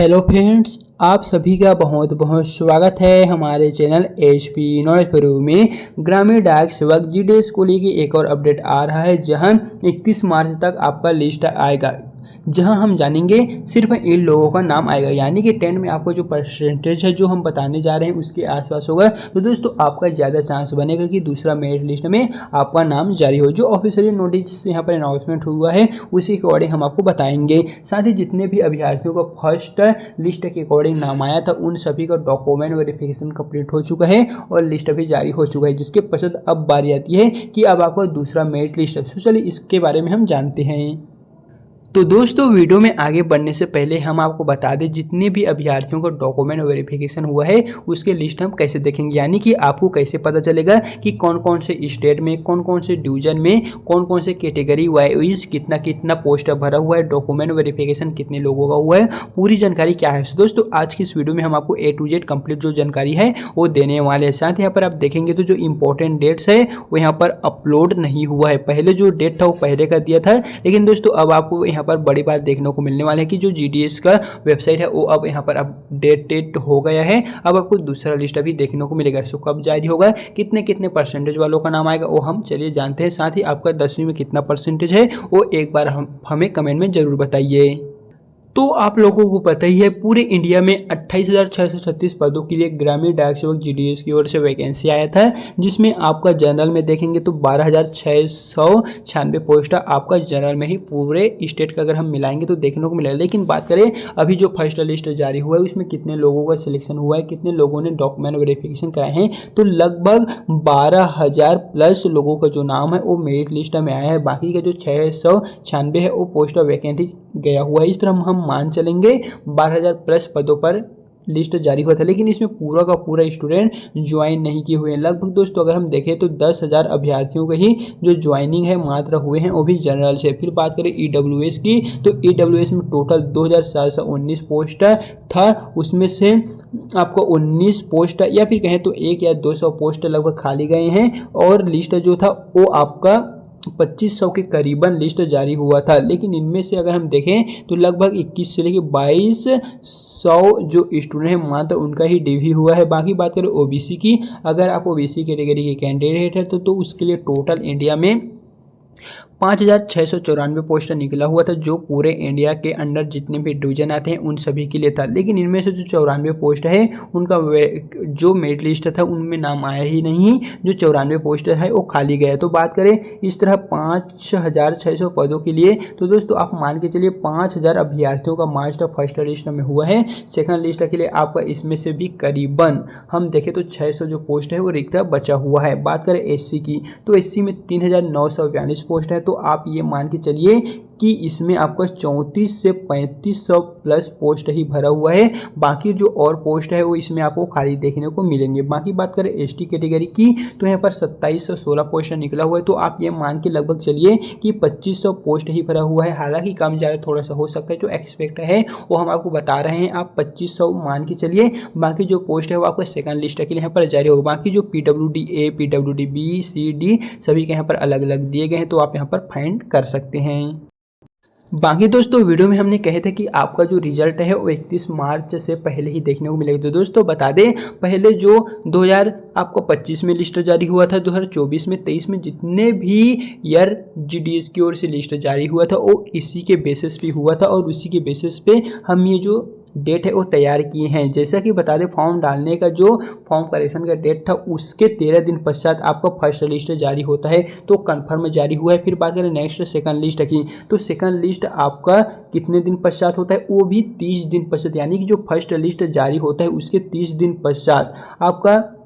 Hello friends, आप सभी का बहुत बहुत स्वागत है हमारे चैनल HP नॉलेज प्रो में। ग्रामीण डाक सेवक GDS को लेकर एक और अपडेट आ रहा है, जहां 31 मार्च तक आपका लिस्ट आएगा, जहां हम जानेंगे सिर्फ इन लोगों का नाम आएगा। यानी कि 10 में आपको जो परसेंटेज है जो हम बताने जा रहे हैं उसके आसपास होगा। तो दोस्तों आपका ज़्यादा चांस बनेगा कि दूसरा मेरिट लिस्ट में आपका नाम जारी हो। जो ऑफिशियली नोटिस यहाँ पर अनाउंसमेंट हुआ है उसी के अकॉर्डिंग हम आपको बताएंगे। साथ ही जितने भी अभ्यर्थियों का फर्स्ट लिस्ट के अकॉर्डिंग नाम आया था उन सभी का डॉक्यूमेंट वेरिफिकेशन कंप्लीट हो चुका है और लिस्ट भी जारी हो चुका है, जिसके पश्चात अब बारी आती है कि अब आपका दूसरा मेरिट लिस्ट है। तो चलिए इसके बारे में हम जानते हैं। तो दोस्तों वीडियो में आगे बढ़ने से पहले हम आपको बता दें, जितने भी अभ्यर्थियों का डॉक्यूमेंट वेरिफिकेशन हुआ है उसके लिस्ट हम कैसे देखेंगे। यानी कि आपको कैसे पता चलेगा कि कौन कौन से स्टेट में, कौन कौन से डिवीजन में, कौन कौन से कैटेगरी वाइज कितना कितना पोस्ट भरा हुआ है, डॉक्यूमेंट वेरिफिकेशन कितने लोगों का हुआ है, पूरी जानकारी क्या है। दोस्तों आज की इस वीडियो में हम आपको A to Z कंप्लीट जो जानकारी है वो देने वाले हैं। साथ यहाँ पर आप देखेंगे तो जो इंपॉर्टेंट डेट्स है वो यहाँ पर अपलोड नहीं हुआ है। पहले जो डेट था वो पहले का दिया था, लेकिन दोस्तों अब आपको यहाँ पर बड़ी बात देखने को मिलने वाला है कि जो GDS का वेबसाइट है वो अब यहाँ पर अपडेटेड हो गया है। अब आपको दूसरा लिस्ट अभी देखने को मिलेगा। सो कब जारी होगा, कितने कितने परसेंटेज वालों का नाम आएगा वो हम चलिए जानते हैं। साथ ही आपका 10वीं में कितना परसेंटेज है वो एक बार हमें कमेंट में जरूर बताइए। तो आप लोगों को पता ही है पूरे इंडिया में 28,636 पदों के लिए ग्रामीण डाक सेवक GDS की ओर से वैकेंसी आया था, जिसमें आपका जनरल में देखेंगे तो 12,696 पोस्ट आपका जनरल में ही पूरे स्टेट का अगर हम मिलाएंगे तो देखने को मिलेगा। लेकिन बात करें अभी जो फर्स्ट लिस्ट जारी हुआ है उसमें कितने लोगों का सिलेक्शन हुआ है, कितने लोगों ने डॉक्यूमेंट वेरिफिकेशन कराए हैं, तो लगभग 12,000 प्लस लोगों का जो नाम है वो मेरिट लिस्ट में आया है। बाकी का जो 696 है वो पोस्ट वैकेंसी गया हुआ है। इस तरह हम मान चलेंगे 12,000 प्लस पदों पर लिस्ट जारी हुआ था, लेकिन इसमें पूरा का पूरा स्टूडेंट ज्वाइन नहीं किए हुए हैं। लगभग दोस्तों अगर हम देखें तो 10,000 अभ्यर्थियों के ही जो ज्वाइनिंग है मात्र हुए हैं, वो भी जनरल से। फिर बात करें EWS की, तो EWS में टोटल 2,419 पोस्ट था, उसमें से आपको 19 पोस्ट या फिर कहें तो 1 या 200 पोस्ट लगभग खाली गए हैं, और लिस्ट जो था वो आपका 2500 के करीबन लिस्ट जारी हुआ था। लेकिन इनमें से अगर हम देखें तो लगभग 21 से लेकर 2200 जो स्टूडेंट हैं मात्र उनका ही डिवी हुआ है। बाकी बात करें OBC की, अगर आप OBC कैटेगरी के कैंडिडेट है तो उसके लिए टोटल इंडिया में 5,694 पोस्ट निकला हुआ था, जो पूरे इंडिया के अंडर जितने भी डिवीजन आते हैं उन सभी के लिए था। लेकिन इनमें से जो 94 पोस्ट है उनका जो मेरिट लिस्ट था उनमें नाम आया ही नहीं, जो 94 पोस्ट है वो खाली गया। तो बात करें इस तरह 5,600 पदों के लिए, तो दोस्तों आप मान के चलिए 5,000 अभ्यर्थियों का मार्च फर्स्ट लिस्ट में हुआ है। सेकंड लिस्ट के लिए आपका इसमें से भी करीबन हम देखें तो 600 जो पोस्ट है वो रिक्त बचा हुआ है। बात करें SC की, तो SC में 3,942 पोस्ट है। तो आप ये मान के चलिए कि इसमें आपका 34 से 3500 प्लस पोस्ट ही भरा हुआ है। बाकी जो और पोस्ट है वो इसमें आपको खाली देखने को मिलेंगे। बाकी बात करें ST कैटेगरी की, तो यहाँ पर 2716 पोस्ट निकला हुआ है। तो आप ये मान के लगभग चलिए कि 2500 पोस्ट ही भरा हुआ है। हालांकि कम ज़्यादा थोड़ा सा हो सकता है, जो एक्सपेक्ट है वो हम आपको बता रहे हैं। आप 2500 मान के चलिए। बाकी जो पोस्ट है वो आपको सेकंड लिस्ट के लिए यहाँ पर जारी होगा। बाकी जो PWD A, PWD B, C, D सभी के यहाँ पर अलग अलग दिए गए हैं, तो आप यहाँ पर फाइंड कर सकते हैं। बाकी दोस्तों वीडियो में हमने कहे थे कि आपका जो रिजल्ट है वो 31 मार्च से पहले ही देखने को मिलेगा। तो दोस्तों बता दें, पहले जो 2025 में लिस्ट जारी हुआ था, 2024 में, 23 में जितने भी ईयर GDS की ओर से लिस्ट जारी हुआ था वो इसी के बेसिस पे हुआ था, और उसी के बेसिस पे हम ये जो डेट है वो तैयार किए हैं। जैसा कि बता दें, फॉर्म डालने का जो फॉर्म करेक्शन का डेट था उसके 13 दिन पश्चात आपका फर्स्ट लिस्ट जारी होता है, तो कंफर्म जारी हुआ है। फिर बात करें नेक्स्ट सेकंड लिस्ट की, तो सेकंड लिस्ट आपका कितने दिन पश्चात होता है, वो भी 30 दिन पश्चात। यानी कि जो फर्स्ट लिस्ट जारी होता है उसके 30 दिन पश्चात आपका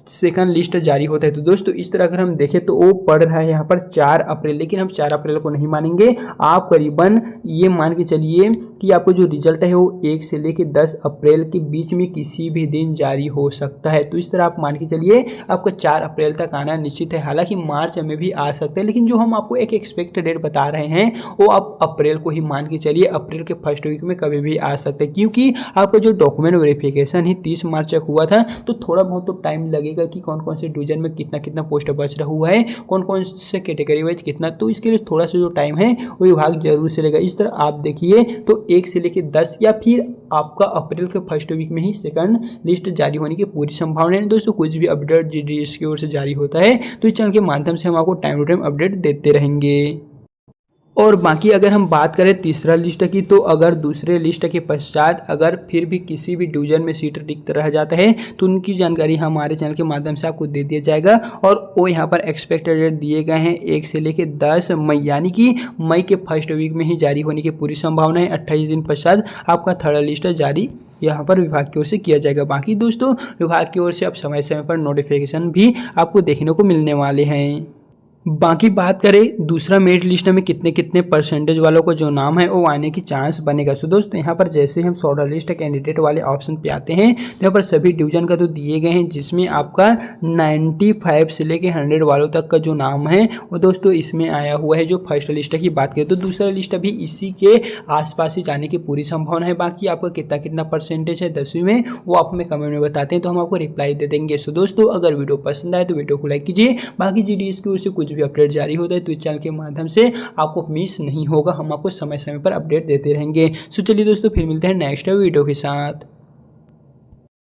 सेकंड लिस्ट जारी होता है। तो दोस्तों इस तरह अगर हम देखें तो वो पड़ रहा है यहाँ पर 4 अप्रैल, लेकिन हम 4 अप्रैल को नहीं मानेंगे। आप करीबन ये मान के चलिए कि आपको जो रिजल्ट है वो 1 से लेकर 10 अप्रैल के बीच में किसी भी दिन जारी हो सकता है। तो इस तरह आप मान के चलिए आपका 4 अप्रैल तक आना निश्चित है। हालांकि मार्च में भी आ सकता है, लेकिन जो हम आपको एक एक्सपेक्टेड डेट बता रहे हैं वो आप अप्रैल को ही मान के चलिए। अप्रैल के फर्स्ट वीक में कभी भी आ सकता है, क्योंकि आपका जो डॉक्यूमेंट वेरिफिकेशन ही 30 मार्च तक हुआ था, तो थोड़ा बहुत तो टाइम लगेगा रहेगा कि कौन कौन से डिवीजन में कितना कितना पोस्ट बच रहा हुआ है, कौन कौन से कैटेगरी वाइज कितना, तो इसके लिए थोड़ा सा जो टाइम है वो विभाग जरूर से लेगा। इस तरह आप देखिए तो 1 से लेकर 10 या फिर आपका अप्रैल के फर्स्ट वीक में ही सेकंड लिस्ट जारी होने की पूरी संभावना है। दोस्तों कुछ भी अपडेट जीडीएस की ओर से जारी होता है तो इस चैनल के माध्यम से हम आपको टाइम टू टाइम अपडेट देते रहेंगे। और बाकी अगर हम बात करें तीसरा लिस्ट की, तो अगर दूसरे लिस्ट के पश्चात अगर फिर भी किसी भी डिवीजन में सीट रिक्त रह जाता है तो उनकी जानकारी हमारे चैनल के माध्यम से आपको दे दिया जाएगा। और वो यहाँ पर एक्सपेक्टेड डेट दिए गए हैं 1 से लेकर 10 मई, यानी कि मई के फर्स्ट वीक में ही जारी होने की पूरी संभावना है। 28 दिन पश्चात आपका थर्ड लिस्ट जारी यहाँ पर विभाग की ओर से किया जाएगा। बाकी दोस्तों विभाग की ओर से अब समय समय पर नोटिफिकेशन भी आपको देखने को मिलने वाले हैं। बाकी बात करें दूसरा मेरिट लिस्ट में कितने कितने परसेंटेज वालों को जो नाम है वो आने की चांस बनेगा। सो दोस्तों यहाँ पर जैसे हम शॉर्ट लिस्ट कैंडिडेट वाले ऑप्शन पे आते हैं तो यहाँ पर सभी डिवीजन का तो दिए गए हैं, जिसमें आपका 95 से लेके 100 वालों तक का जो नाम है वो दोस्तों इसमें आया हुआ है। जो फर्स्ट लिस्ट की बात करें तो दूसरा लिस्ट भी इसी के आसपास ही जाने की पूरी संभावना है। बाकी आपका कितना कितना परसेंटेज है 10वीं में वो आप हमें कमेंट में बताते हैं तो हम आपको रिप्लाई दे देंगे। सो दोस्तों अगर वीडियो पसंद आए तो वीडियो को लाइक कीजिए। बाकी जीडीएस की ओर से कुछ भी अपडेट जारी होता है तो इस चैनल के माध्यम से आपको मिस नहीं होगा, हम आपको समय समय पर अपडेट देते रहेंगे। सो चलिए दोस्तों फिर मिलते हैं नेक्स्ट वीडियो के साथ।